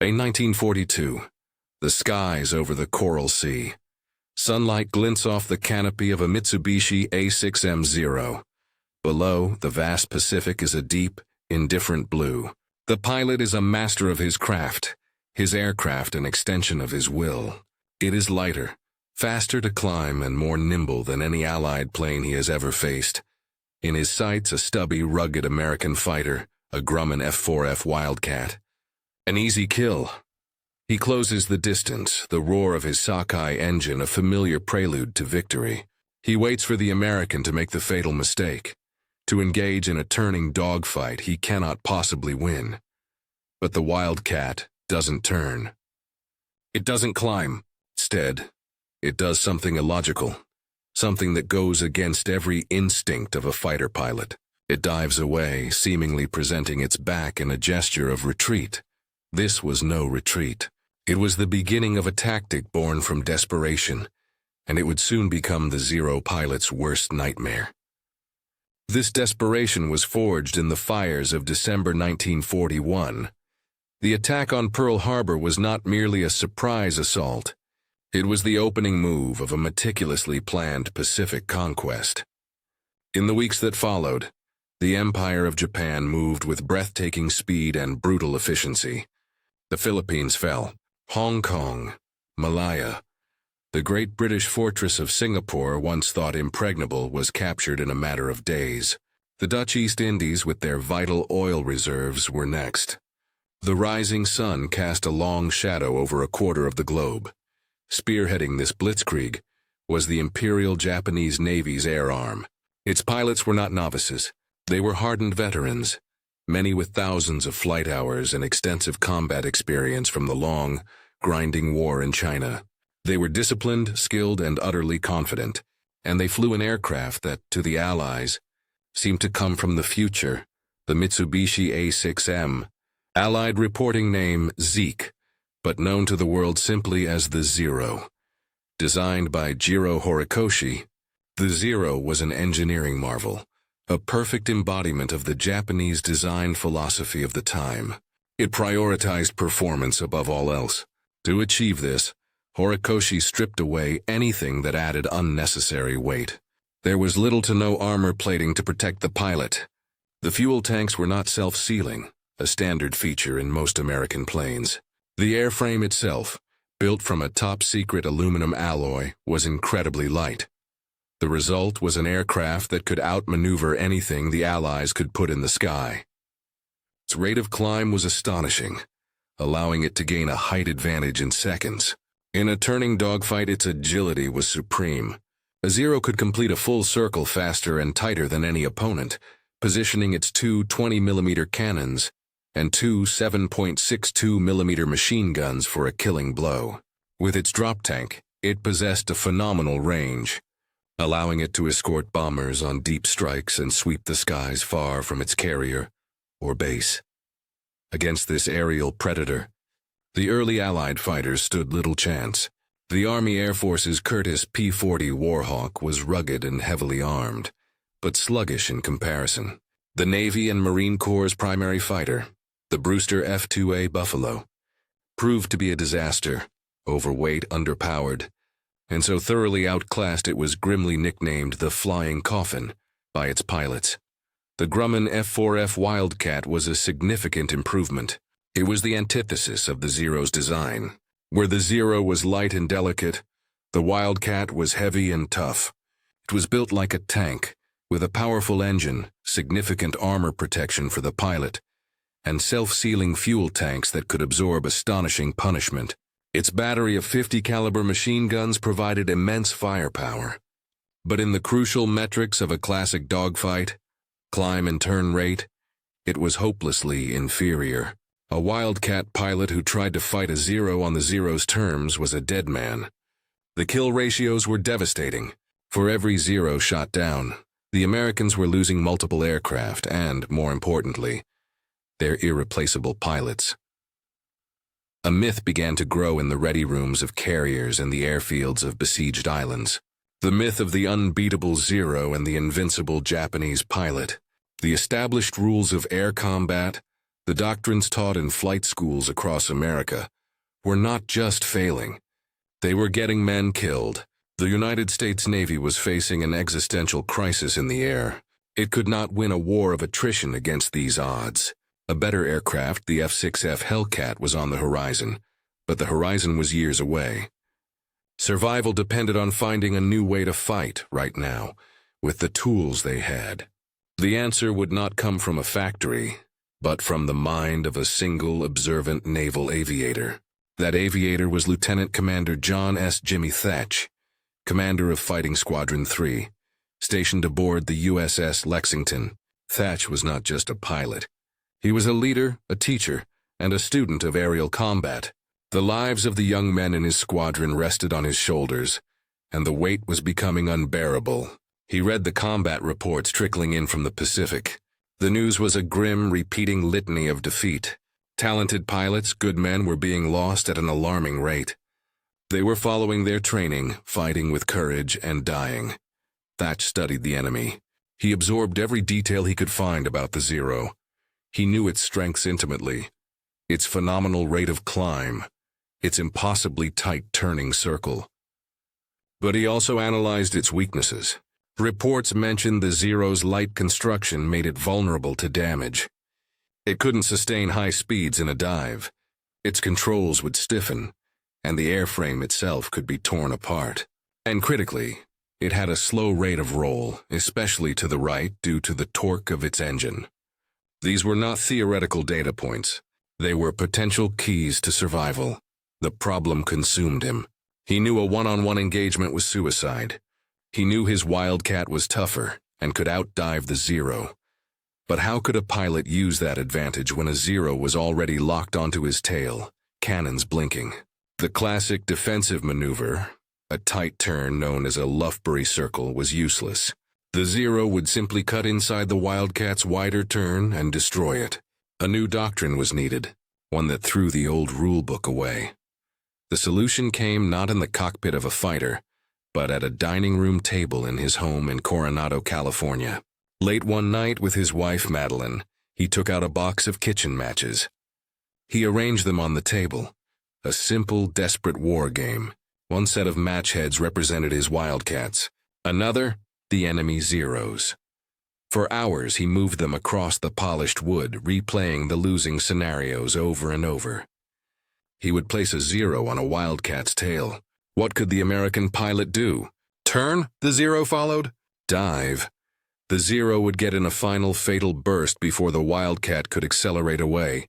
A 1942. The skies over the Coral Sea. Sunlight glints off the canopy of a Mitsubishi A6M0. Below, the vast Pacific is a deep, indifferent blue. The pilot is a master of his craft, his aircraft an extension of his will. It is lighter, faster to climb, and more nimble than any Allied plane he has ever faced. In his sights, a stubby, rugged American fighter, a Grumman F4F Wildcat. An easy kill. He closes the distance, the roar of his sockeye engine a familiar prelude to victory. He waits for the American to make the fatal mistake, to engage in a turning dogfight he cannot possibly win. But the Wildcat doesn't turn. It doesn't climb. Instead, it does something illogical, something that goes against every instinct of a fighter pilot. It dives away, seemingly presenting its back in a gesture of retreat. This was no retreat. It was the beginning of a tactic born from desperation, and it would soon become the Zero pilot's worst nightmare. This desperation was forged in the fires of December 1941. The attack on Pearl Harbor was not merely a surprise assault. It was the opening move of a meticulously planned Pacific conquest. In the weeks that followed, the Empire of Japan moved with breathtaking speed and brutal efficiency. The Philippines fell. Hong Kong, Malaya. The great British fortress of Singapore, once thought impregnable, was captured in a matter of days. The Dutch East Indies, with their vital oil reserves, were next. The rising sun cast a long shadow over a quarter of the globe. Spearheading this blitzkrieg was the Imperial Japanese Navy's air arm. Its pilots were not novices. They were hardened veterans, many with thousands of flight hours and extensive combat experience from the long, grinding war in China. They were disciplined, skilled, and utterly confident, and they flew an aircraft that, to the Allies, seemed to come from the future, the Mitsubishi A6M, Allied reporting name Zeke, but known to the world simply as the Zero. Designed by Jiro Horikoshi, the Zero was an engineering marvel, a perfect embodiment of the Japanese design philosophy of the time. It prioritized performance above all else. To achieve this, Horikoshi stripped away anything that added unnecessary weight. There was little to no armor plating to protect the pilot. The fuel tanks were not self-sealing, a standard feature in most American planes. The airframe itself, built from a top-secret aluminum alloy, was incredibly light. The result was an aircraft that could outmaneuver anything the Allies could put in the sky. Its rate of climb was astonishing, allowing it to gain a height advantage in seconds. In a turning dogfight, its agility was supreme. A Zero could complete a full circle faster and tighter than any opponent, positioning its two 20mm cannons and two 7.62mm machine guns for a killing blow. With its drop tank, it possessed a phenomenal range, allowing it to escort bombers on deep strikes and sweep the skies far from its carrier or base. Against this aerial predator, the early Allied fighters stood little chance. The Army Air Force's Curtiss P-40 Warhawk was rugged and heavily armed, but sluggish in comparison. The Navy and Marine Corps' primary fighter, the Brewster F-2A Buffalo, proved to be a disaster, overweight, underpowered, and so thoroughly outclassed it was grimly nicknamed the Flying Coffin by its pilots. The Grumman F4F Wildcat was a significant improvement. It was the antithesis of the Zero's design. Where the Zero was light and delicate, the Wildcat was heavy and tough. It was built like a tank, with a powerful engine, significant armor protection for the pilot, and self-sealing fuel tanks that could absorb astonishing punishment. Its battery of 50 caliber machine guns provided immense firepower. But in the crucial metrics of a classic dogfight, climb and turn rate, it was hopelessly inferior. A Wildcat pilot who tried to fight a Zero on the Zero's terms was a dead man. The kill ratios were devastating. For every Zero shot down, the Americans were losing multiple aircraft and, more importantly, their irreplaceable pilots. A myth began to grow in the ready rooms of carriers and the airfields of besieged islands. The myth of the unbeatable Zero and the invincible Japanese pilot. The established rules of air combat, The doctrines taught in flight schools across America were not just failing. They were getting men killed. The United States Navy was facing an existential crisis in the air. It could not win a war of attrition against these odds. A better aircraft, the F-6F Hellcat, was on the horizon, but the horizon was years away. Survival depended on finding a new way to fight right now, with the tools they had. The answer would not come from a factory, but from the mind of a single observant naval aviator. That aviator was Lieutenant Commander John S. Jimmy Thatch, commander of Fighting Squadron 3, stationed aboard the USS Lexington. Thatch was not just a pilot. He was a leader, a teacher, and a student of aerial combat. The lives of the young men in his squadron rested on his shoulders, and the weight was becoming unbearable. He read the combat reports trickling in from the Pacific. The news was a grim, repeating litany of defeat. Talented pilots, good men, were being lost at an alarming rate. They were following their training, fighting with courage and dying. Thatch studied the enemy. He absorbed every detail he could find about the Zero. He knew its strengths intimately, its phenomenal rate of climb, its impossibly tight turning circle. But he also analyzed its weaknesses. Reports mentioned the Zero's light construction made it vulnerable to damage. It couldn't sustain high speeds in a dive. Its controls would stiffen, and the airframe itself could be torn apart. And critically, it had a slow rate of roll, especially to the right due to the torque of its engine. These were not theoretical data points. They were potential keys to survival. The problem consumed him. He knew a one-on-one engagement was suicide. He knew his Wildcat was tougher and could outdive the Zero. But how could a pilot use that advantage when a Zero was already locked onto his tail, cannons blinking? The classic defensive maneuver, a tight turn known as a Lufbery circle, was useless. The Zero would simply cut inside the Wildcat's wider turn and destroy it. A new doctrine was needed, one that threw the old rulebook away. The solution came not in the cockpit of a fighter, but at a dining room table in his home in Coronado, California. Late one night with his wife, Madeline, he took out a box of kitchen matches. He arranged them on the table. A simple, desperate war game. One set of match heads represented his Wildcats. Another, the enemy Zeros. For hours he moved them across the polished wood, replaying the losing scenarios over and over. He would place a Zero on a Wildcat's tail. What could the American pilot do? Turn, the Zero followed. Dive. The Zero would get in a final fatal burst before the Wildcat could accelerate away.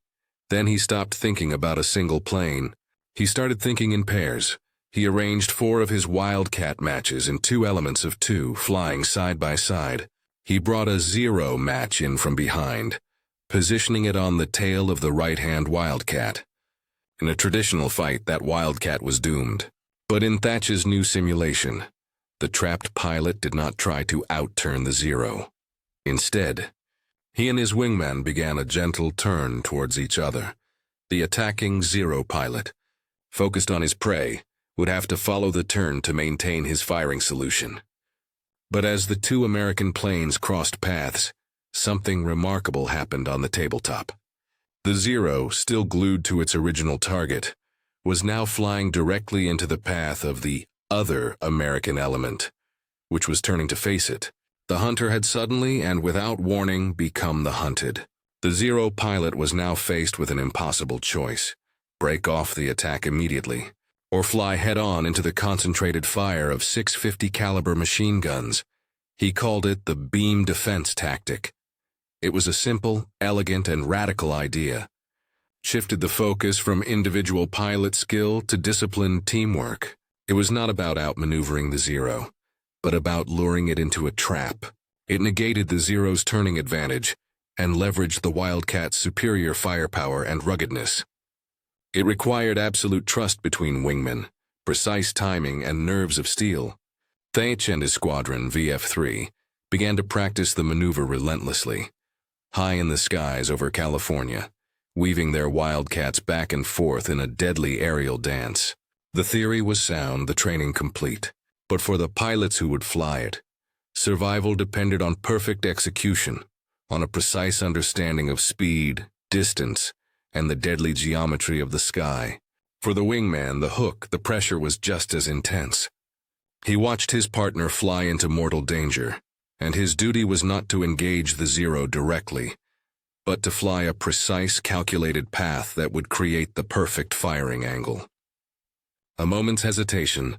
Then he stopped thinking about a single plane. He started thinking in pairs. He arranged 4 of his Wildcat matches in 2 elements of 2, flying side by side. He brought a Zero match in from behind, positioning it on the tail of the right-hand Wildcat. In a traditional fight, that Wildcat was doomed. But in Thatch's new simulation, the trapped pilot did not try to outturn the Zero. Instead, he and his wingman began a gentle turn towards each other. The attacking Zero pilot, focused on his prey, would have to follow the turn to maintain his firing solution. But as the 2 American planes crossed paths, something remarkable happened on the tabletop. The Zero, still glued to its original target, was now flying directly into the path of the other American element, which was turning to face it. The hunter had suddenly and without warning become the hunted. The Zero pilot was now faced with an impossible choice: break off the attack immediately, or fly head-on into the concentrated fire of 650 caliber machine guns. He called it the beam defense tactic. It was a simple, elegant, and radical idea. Shifted the focus from individual pilot skill to disciplined teamwork. It was not about outmaneuvering the Zero, but about luring it into a trap. It negated the Zero's turning advantage and leveraged the Wildcat's superior firepower and ruggedness. It required absolute trust between wingmen, precise timing, and nerves of steel. Thatch and his squadron, VF3, began to practice the maneuver relentlessly, high in the skies over California, weaving their Wildcats back and forth in a deadly aerial dance. The theory was sound, the training complete, but for the pilots who would fly it, survival depended on perfect execution, on a precise understanding of speed, distance, and the deadly geometry of the sky. For the wingman, the hook, the pressure was just as intense. He watched his partner fly into mortal danger, and his duty was not to engage the Zero directly, but to fly a precise, calculated path that would create the perfect firing angle. A moment's hesitation,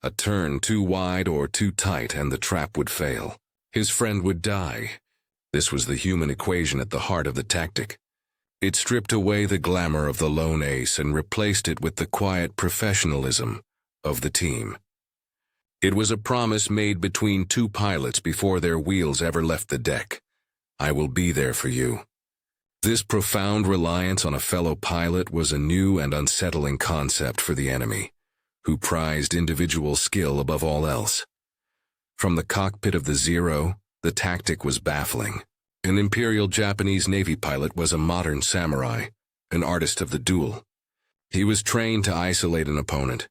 a turn too wide or too tight, and the trap would fail. His friend would die. This was the human equation at the heart of the tactic. It stripped away the glamour of the lone ace and replaced it with the quiet professionalism of the team. It was a promise made between two pilots before their wheels ever left the deck. I will be there for you. This profound reliance on a fellow pilot was a new and unsettling concept for the enemy, who prized individual skill above all else. From the cockpit of the Zero, the tactic was baffling. An Imperial Japanese Navy pilot was a modern samurai, an artist of the duel. He was trained to isolate an opponent,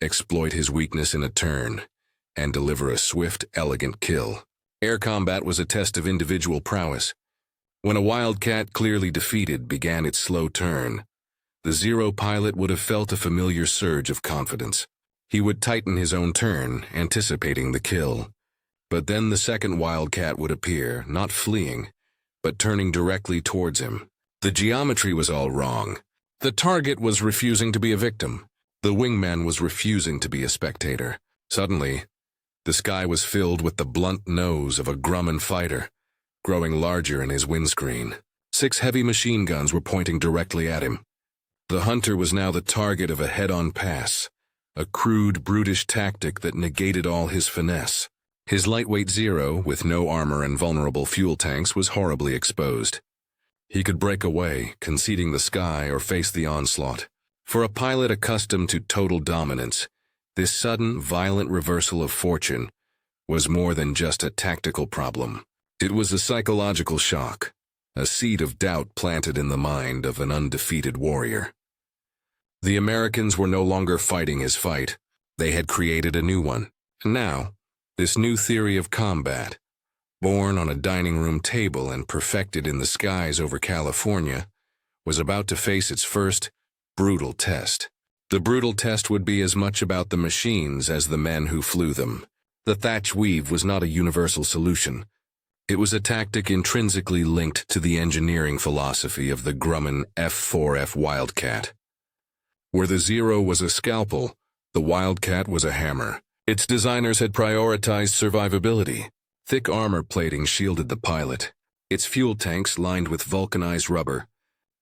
exploit his weakness in a turn, and deliver a swift, elegant kill. Air combat was a test of individual prowess. When a Wildcat, clearly defeated, began its slow turn, the Zero pilot would have felt a familiar surge of confidence. He would tighten his own turn, anticipating the kill. But then the second Wildcat would appear, not fleeing, but turning directly towards him. The geometry was all wrong. The target was refusing to be a victim. The wingman was refusing to be a spectator. Suddenly, the sky was filled with the blunt nose of a Grumman fighter, growing larger in his windscreen. 6 heavy machine guns were pointing directly at him. The hunter was now the target of a head-on pass, a crude, brutish tactic that negated all his finesse. His lightweight Zero, with no armor and vulnerable fuel tanks, was horribly exposed. He could break away, conceding the sky, or face the onslaught. For a pilot accustomed to total dominance, this sudden, violent reversal of fortune was more than just a tactical problem. It was a psychological shock, a seed of doubt planted in the mind of an undefeated warrior. The Americans were no longer fighting his fight. They had created a new one. And now, this new theory of combat, born on a dining room table and perfected in the skies over California, was about to face its first brutal test. The brutal test would be as much about the machines as the men who flew them. The Thatch Weave was not a universal solution. It was a tactic intrinsically linked to the engineering philosophy of the Grumman F4F Wildcat. Where the Zero was a scalpel, the Wildcat was a hammer. Its designers had prioritized survivability. Thick armor plating shielded the pilot. Its fuel tanks, lined with vulcanized rubber,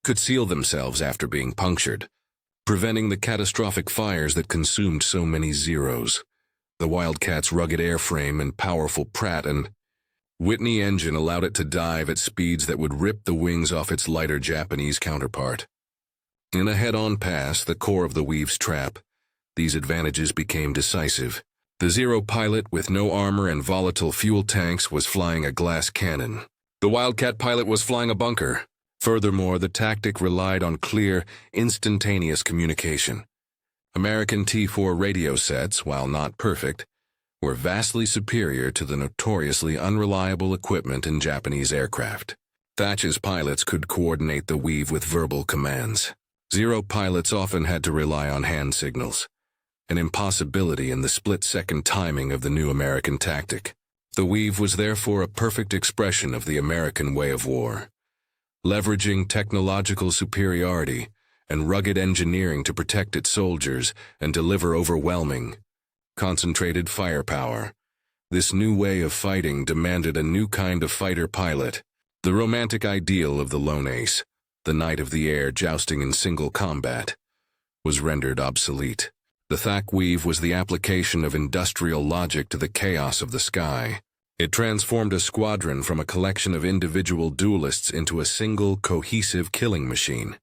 could seal themselves after being punctured, preventing the catastrophic fires that consumed so many Zeros. The Wildcat's rugged airframe and powerful Pratt and Whitney engine allowed it to dive at speeds that would rip the wings off its lighter Japanese counterpart. In a head-on pass, the core of the Weave's trap, these advantages became decisive. The Zero pilot, with no armor and volatile fuel tanks, was flying a glass cannon. The Wildcat pilot was flying a bunker. Furthermore, the tactic relied on clear, instantaneous communication. American T4 radio sets, while not perfect, were vastly superior to the notoriously unreliable equipment in Japanese aircraft. Thatch's pilots could coordinate the Weave with verbal commands. Zero pilots often had to rely on hand signals, an impossibility in the split-second timing of the new American tactic. The Weave was therefore a perfect expression of the American way of war, leveraging technological superiority and rugged engineering to protect its soldiers and deliver overwhelming, concentrated firepower. This new way of fighting demanded a new kind of fighter pilot, the romantic ideal of the lone ace, the knight of the air jousting in single combat, was rendered obsolete. The Thatch Weave was the application of industrial logic to the chaos of the sky. It transformed a squadron from a collection of individual duelists into a single, cohesive killing machine.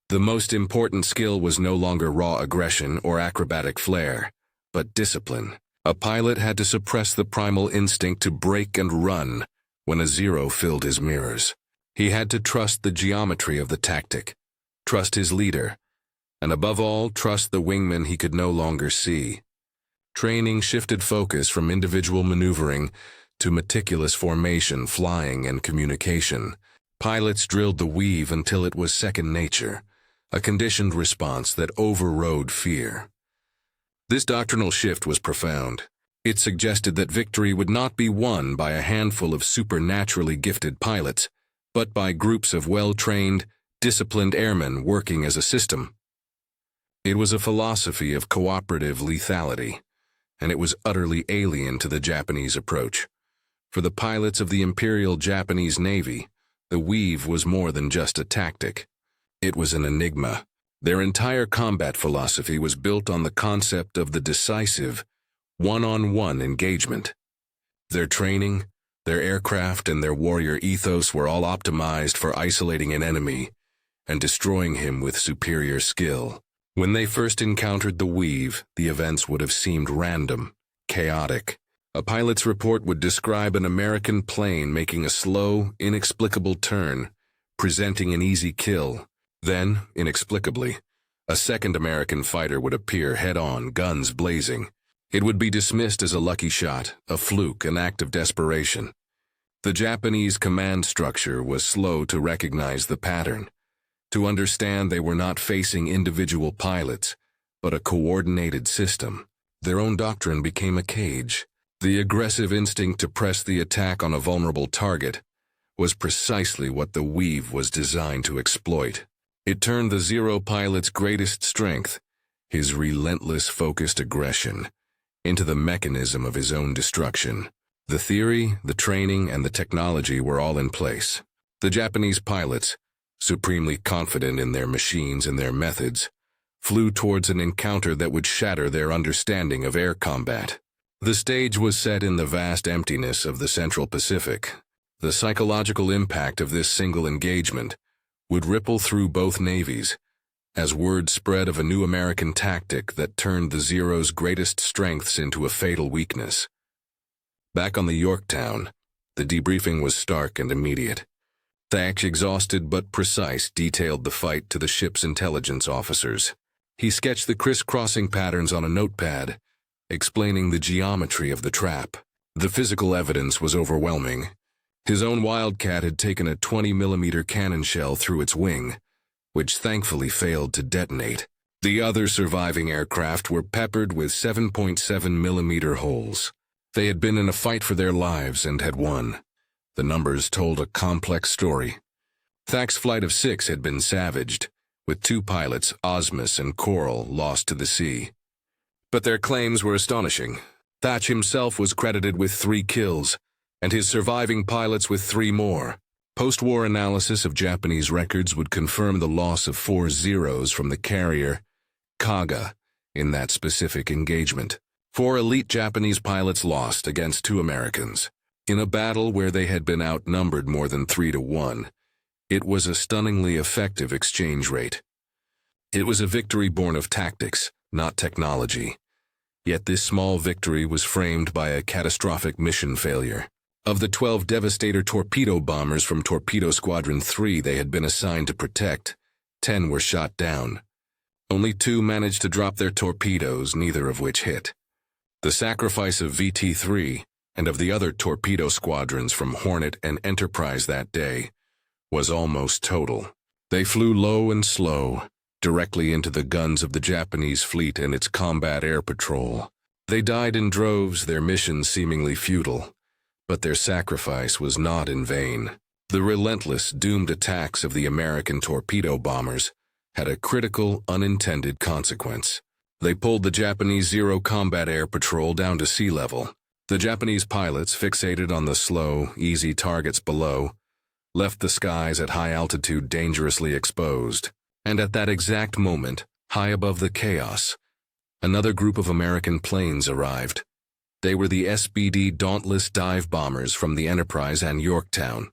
The most important skill was no longer raw aggression or acrobatic flair, but discipline. A pilot had to suppress the primal instinct to break and run when a Zero filled his mirrors. He had to trust the geometry of the tactic, trust his leader, and above all, trust the wingman he could no longer see. Training shifted focus from individual maneuvering to meticulous formation, flying, and communication. Pilots drilled the weave until it was second nature, a conditioned response that overrode fear. This doctrinal shift was profound. It suggested that victory would not be won by a handful of supernaturally gifted pilots, but by groups of well-trained, disciplined airmen working as a system. It was a philosophy of cooperative lethality, and it was utterly alien to the Japanese approach. For the pilots of the Imperial Japanese Navy, the weave was more than just a tactic. It was an enigma. Their entire combat philosophy was built on the concept of the decisive, one-on-one engagement. Their training, their aircraft, and their warrior ethos were all optimized for isolating an enemy and destroying him with superior skill. When they first encountered the weave, the events would have seemed random, chaotic. A pilot's report would describe an American plane making a slow, inexplicable turn, presenting an easy kill. Then, inexplicably, a second American fighter would appear head-on, guns blazing. It would be dismissed as a lucky shot, a fluke, an act of desperation. The Japanese command structure was slow to recognize the pattern, to understand they were not facing individual pilots, but a coordinated system. Their own doctrine became a cage. The aggressive instinct to press the attack on a vulnerable target was precisely what the weave was designed to exploit. It turned the Zero pilot's greatest strength, his relentless focused aggression, into the mechanism of his own destruction. The theory, the training, and the technology were all in place. The Japanese pilots, supremely confident in their machines and their methods, flew towards an encounter that would shatter their understanding of air combat. The stage was set in the vast emptiness of the Central Pacific. The psychological impact of this single engagement would ripple through both navies, as word spread of a new American tactic that turned the Zero's greatest strengths into a fatal weakness. Back on the Yorktown, the debriefing was stark and immediate. Thatch, exhausted but precise, detailed the fight to the ship's intelligence officers. He sketched the crisscrossing patterns on a notepad, explaining the geometry of the trap. The physical evidence was overwhelming. His own Wildcat had taken a 20mm cannon shell through its wing, which thankfully failed to detonate. The other surviving aircraft were peppered with 7.7mm holes. They had been in a fight for their lives and had won. The numbers told a complex story. Thatch's flight of 6 had been savaged, with 2 pilots, Osmus and Coral, lost to the sea. But their claims were astonishing. Thatch himself was credited with 3 kills, and his surviving pilots with 3 more. Post-war analysis of Japanese records would confirm the loss of 4 Zeros from the carrier Kaga in that specific engagement. 4 elite Japanese pilots lost against 2 Americans. In a battle where they had been outnumbered more than 3-1, it was a stunningly effective exchange rate. It was a victory born of tactics, not technology. Yet this small victory was framed by a catastrophic mission failure. Of the 12 Devastator torpedo bombers from Torpedo Squadron 3 they had been assigned to protect, 10 were shot down. Only 2 managed to drop their torpedoes, neither of which hit. The sacrifice of VT-3 and of the other torpedo squadrons from Hornet and Enterprise that day was almost total. They flew low and slow, directly into the guns of the Japanese fleet and its combat air patrol. They died in droves, their mission seemingly futile, but their sacrifice was not in vain. The relentless, doomed attacks of the American torpedo bombers had a critical, unintended consequence. They pulled the Japanese Zero combat air patrol down to sea level. The Japanese pilots, fixated on the slow, easy targets below, left the skies at high altitude dangerously exposed. And at that exact moment, high above the chaos, another group of American planes arrived. They were the SBD Dauntless dive bombers from the Enterprise and Yorktown.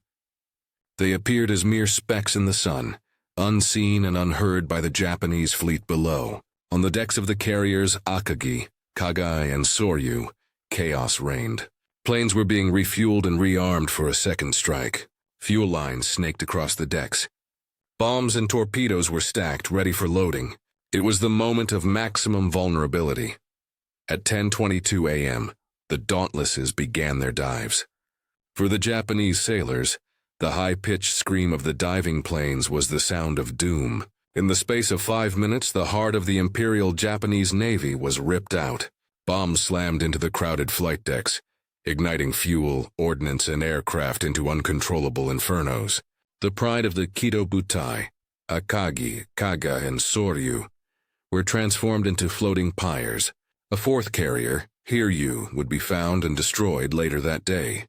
They appeared as mere specks in the sun, unseen and unheard by the Japanese fleet below. On the decks of the carriers Akagi, Kagai, and Soryu, chaos reigned. Planes were being refueled and rearmed for a second strike. Fuel lines snaked across the decks. Bombs and torpedoes were stacked, ready for loading. It was the moment of maximum vulnerability. At 10:22 a.m., the Dauntlesses began their dives. For the Japanese sailors, The high-pitched scream of the diving planes was the sound of doom. In the space of 5 minutes, the heart of the Imperial Japanese Navy was ripped out. Bombs slammed into the crowded flight decks, igniting fuel, ordnance, and aircraft into uncontrollable infernos. The pride of the Kido Butai, Akagi, Kaga, and Soryu, were transformed into floating pyres. A fourth carrier, Hiryu, would be found and destroyed later that day.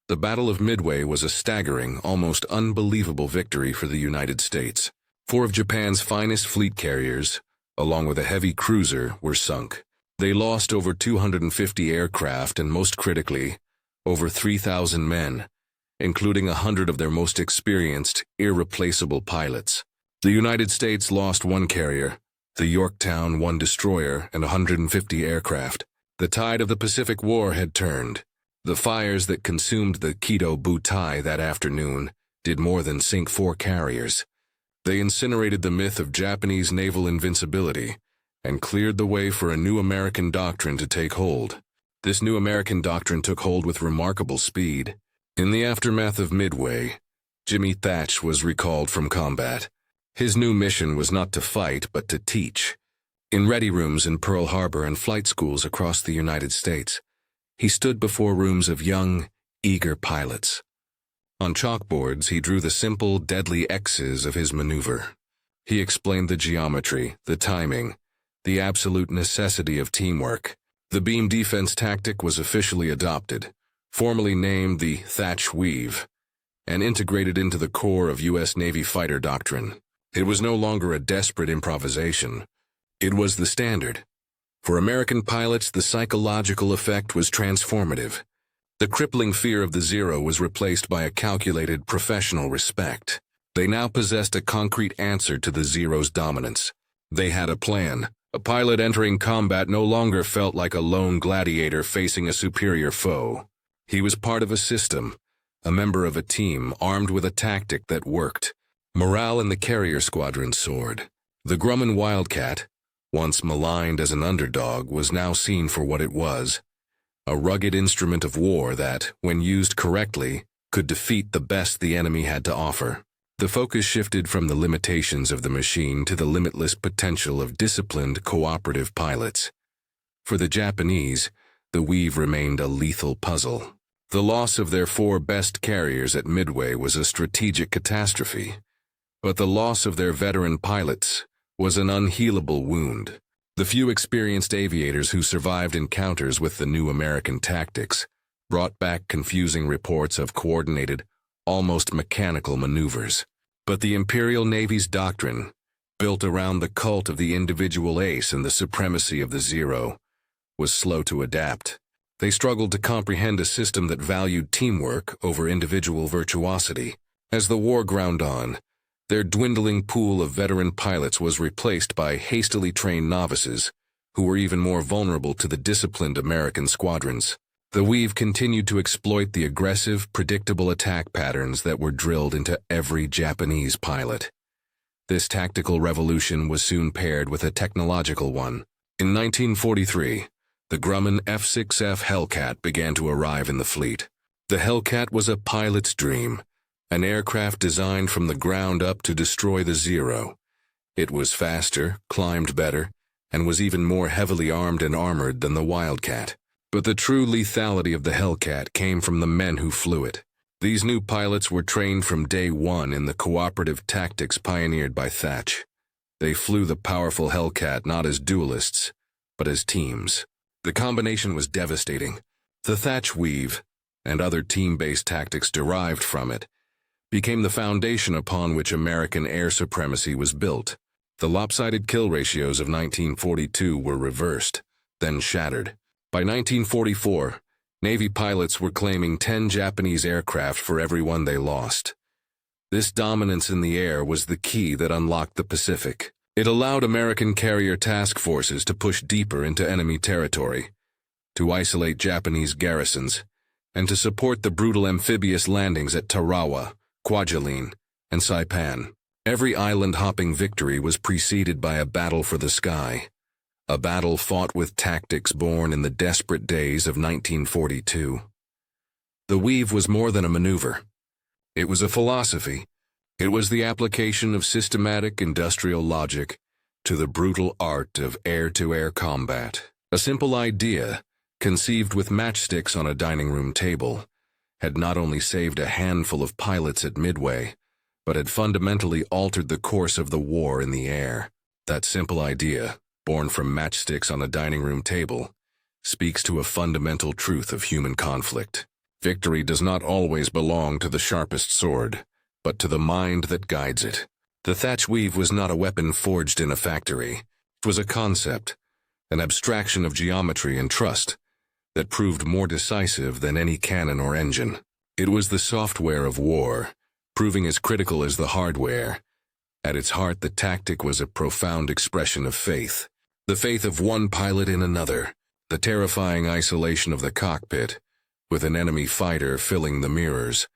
The Battle of Midway was a staggering, almost unbelievable victory for the United States. 4 of Japan's finest fleet carriers, along with a heavy cruiser, were sunk. They lost over 250 aircraft and, most critically, over 3,000 men, including 100 of their most experienced, irreplaceable pilots. The United States lost 1 carrier, the Yorktown, 1 destroyer, and 150 aircraft. The tide of the Pacific War had turned. The fires that consumed the Kido Butai that afternoon did more than sink 4 carriers. They incinerated the myth of Japanese naval invincibility and cleared the way for a new American doctrine to take hold. This new American doctrine took hold with remarkable speed. In the aftermath of Midway, Jimmy Thatch was recalled from combat. His new mission was not to fight, but to teach. In ready rooms in Pearl Harbor and flight schools across the United States, he stood before rooms of young, eager pilots. On chalkboards, he drew the simple, deadly X's of his maneuver. He explained the geometry, the timing, the absolute necessity of teamwork. The beam defense tactic was officially adopted, formally named the Thatch Weave, and integrated into the core of U.S. Navy fighter doctrine. It was no longer a desperate improvisation. It was the standard. For American pilots, the psychological effect was transformative. The crippling fear of the Zero was replaced by a calculated professional respect. They now possessed a concrete answer to the Zero's dominance. They had a plan. A pilot entering combat no longer felt like a lone gladiator facing a superior foe. He was part of a system, a member of a team armed with a tactic that worked. Morale in the carrier squadron soared. The Grumman Wildcat, once maligned as an underdog, was now seen for what it was, a rugged instrument of war that, when used correctly, could defeat the best the enemy had to offer. The focus shifted from the limitations of the machine to the limitless potential of disciplined, cooperative pilots. For the Japanese, the Weave remained a lethal puzzle. The loss of their 4 best carriers at Midway was a strategic catastrophe, but the loss of their veteran pilots was an unhealable wound. The few experienced aviators who survived encounters with the new American tactics brought back confusing reports of coordinated, almost mechanical maneuvers. But the Imperial Navy's doctrine, built around the cult of the individual ace and the supremacy of the Zero, was slow to adapt. They struggled to comprehend a system that valued teamwork over individual virtuosity. As the war ground on, their dwindling pool of veteran pilots was replaced by hastily trained novices, who were even more vulnerable to the disciplined American squadrons. The Weave continued to exploit the aggressive, predictable attack patterns that were drilled into every Japanese pilot. This tactical revolution was soon paired with a technological one. In 1943, the Grumman F-6F Hellcat began to arrive in the fleet. The Hellcat was a pilot's dream, an aircraft designed from the ground up to destroy the Zero. It was faster, climbed better, and was even more heavily armed and armored than the Wildcat. But the true lethality of the Hellcat came from the men who flew it. These new pilots were trained from day one in the cooperative tactics pioneered by Thatch. They flew the powerful Hellcat not as duelists, but as teams. The combination was devastating. The Thatch Weave, and other team-based tactics derived from it, became the foundation upon which American air supremacy was built. The lopsided kill ratios of 1942 were reversed, then shattered. By 1944, Navy pilots were claiming 10 Japanese aircraft for every one they lost. This dominance in the air was the key that unlocked the Pacific. It allowed American carrier task forces to push deeper into enemy territory, to isolate Japanese garrisons, and to support the brutal amphibious landings at Tarawa, Kwajalein, and Saipan. Every island-hopping victory was preceded by a battle for the sky, a battle fought with tactics born in the desperate days of 1942. The Weave was more than a maneuver. It was a philosophy. It was the application of systematic industrial logic to the brutal art of air-to-air combat. A simple idea, conceived with matchsticks on a dining room table, had not only saved a handful of pilots at Midway, but had fundamentally altered the course of the war in the air. That simple idea, born from matchsticks on a dining room table, speaks to a fundamental truth of human conflict. Victory does not always belong to the sharpest sword, but to the mind that guides it. The Thatch Weave was not a weapon forged in a factory. It was a concept, an abstraction of geometry and trust, that proved more decisive than any cannon or engine. It was the software of war, proving as critical as the hardware. At its heart, the tactic was a profound expression of faith. The faith of one pilot in another, the terrifying isolation of the cockpit, with an enemy fighter filling the mirrors.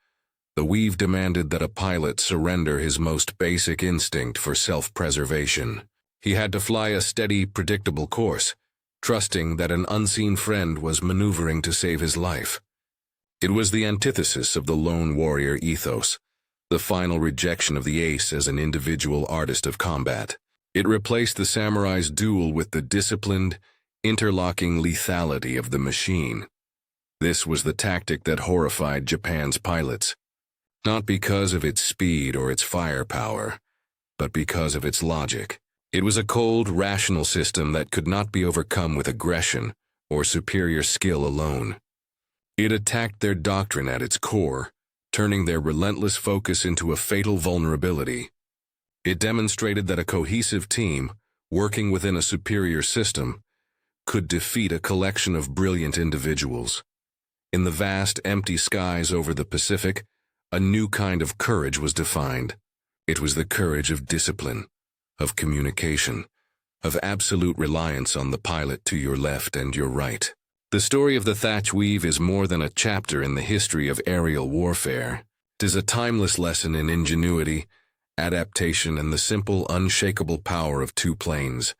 The Weave demanded that a pilot surrender his most basic instinct for self-preservation. He had to fly a steady, predictable course, trusting that an unseen friend was maneuvering to save his life. It was the antithesis of the lone warrior ethos, the final rejection of the ace as an individual artist of combat. It replaced the samurai's duel with the disciplined, interlocking lethality of the machine. This was the tactic that horrified Japan's pilots, not because of its speed or its firepower, but because of its logic. It was a cold, rational system that could not be overcome with aggression or superior skill alone. It attacked their doctrine at its core, turning their relentless focus into a fatal vulnerability. It demonstrated that a cohesive team, working within a superior system, could defeat a collection of brilliant individuals. In the vast, empty skies over the Pacific, a new kind of courage was defined. It was the courage of discipline, of communication, of absolute reliance on the pilot to your left and your right. The story of the Thatch Weave is more than a chapter in the history of aerial warfare. It is a timeless lesson in ingenuity, adaptation, and the simple, unshakable power of two planes,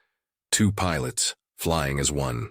two pilots, flying as one.